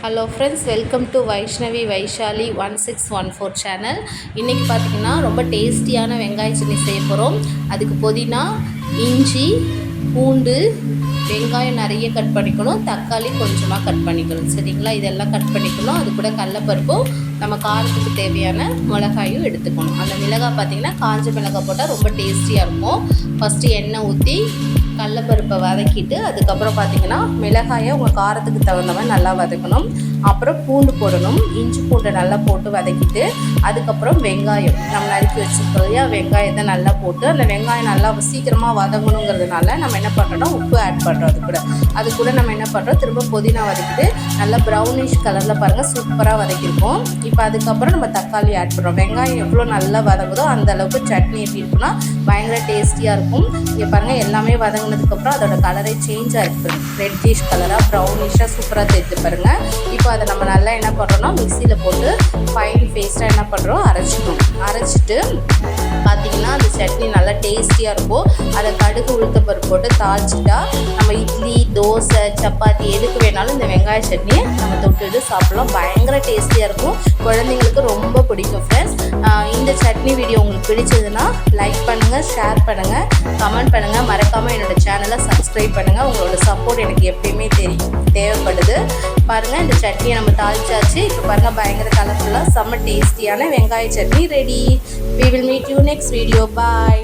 Hello friends, welcome to Vaishnavi Vaishali 1614 channel. இன்றைக்கி பார்த்திங்கன்னா ரொம்ப டேஸ்டியான வெங்காய சட்னி செய்ய போகிறோம். அதுக்கு புதினா, இஞ்சி, பூண்டு, வெங்காயம் நிறைய கட் பண்ணிக்கணும், தக்காளி கொஞ்சமாக கட் பண்ணிக்கணும். சரிங்களா? இதெல்லாம் கட் பண்ணிக்கணும். அது கூட கடலப்பருப்பும் நம்ம காரத்துக்கு தேவையான மிளகாயும் எடுத்துக்கணும். அந்த மிளகாய் பார்த்திங்கன்னா காஞ்ச மிளகாய் போட்டால் ரொம்ப டேஸ்டியாக இருக்கும். ஃபஸ்ட்டு எண்ணெய் ஊற்றி கடலப்பருப்பை வதக்கிட்டு அதுக்கப்புறம் பார்த்திங்கன்னா மிளகாயை உங்கள் காரத்துக்கு தகுந்த மாதிரி நல்லா வதக்கணும். அப்புறம் பூண்டு போடணும். இஞ்சி பூண்டை நல்லா போட்டு வதக்கிட்டு அதுக்கப்புறம் வெங்காயம் நம்ம நறுக்கி வச்சுருக்கோம் இல்லையா, வெங்காயத்தை நல்லா போட்டு அந்த வெங்காயம் நல்லா சீக்கிரமாக வதங்கணுங்கிறதுனால நம்ம என்ன பண்ணுறோம்னா உப்பு ஆட் பண்ணுறோம். அது கூட நம்ம என்ன பண்ணுறோம், திரும்ப புதினா வதக்கிட்டு நல்லா ப்ரௌனிஷ் கலரில் பாருங்கள் சூப்பராக வதக்கியிருக்கோம். இப்போ அதுக்கப்புறம் நம்ம தக்காளி ஆட் பண்ணுறோம். வெங்காயம் எவ்வளோ நல்லா வதங்குதோ அந்த அளவுக்கு சட்னி எப்படி இருக்குன்னா பயங்கர டேஸ்டியாக இருக்கும். இங்கே பாருங்கள் எல்லாமே வதங்கினதுக்கப்புறம் அதோட கலரே சேஞ்ச் ஆகிருக்கு, ரெட்டிஷ் கலராக ப்ரௌனிஷாக சூப்பராக தேர்த்து பாருங்கள். இப்போ அதை நம்ம நல்லா என்ன பண்ணுறோம்னா மிக்சியில் போட்டு ஃபைன் பேஸ்ட்டாக என்ன பண்ணுறோம் அரைச்சிட்டு பார்த்திங்கன்னா அந்த சட்னி நல்லா டேஸ்டியாக இருக்கும். அதை கடுகு உளுத்த பருப்பு போட்டு தாளிச்சிட்டா நம்ம இட்லி, தோசை, சப்பாத்தி எதுக்கு வேணாலும் இந்த வெங்காய சட்னியை நம்ம தொட்டுட்டு சாப்பிட்லாம். பயங்கர டேஸ்டியாக இருக்கும். குழந்தைங்களுக்கு ரொம்ப பிடிக்கும். ஃப்ரெண்ட்ஸ், இந்த சட்னி வீடியோ உங்களுக்கு பிடிச்சதுன்னா லைக் பண்ணுங்கள், ஷேர் பண்ணுங்கள், கமெண்ட் பண்ணுங்கள். மறக்காமல் என்னோடய சேனலை சப்ஸ்கிரைப் பண்ணுங்கள். உங்களோட சப்போர்ட் எனக்கு எப்பயுமே தேவைப்படுது. பாருங்கள், இந்த சட்னியை நம்ம தாளிச்சாச்சு. இப்போ பாருங்கள் பயங்கர கலர்ஃபுல்லாக செம்ம டேஸ்டியான வெங்காய chutney ready. We will meet you next video. Bye.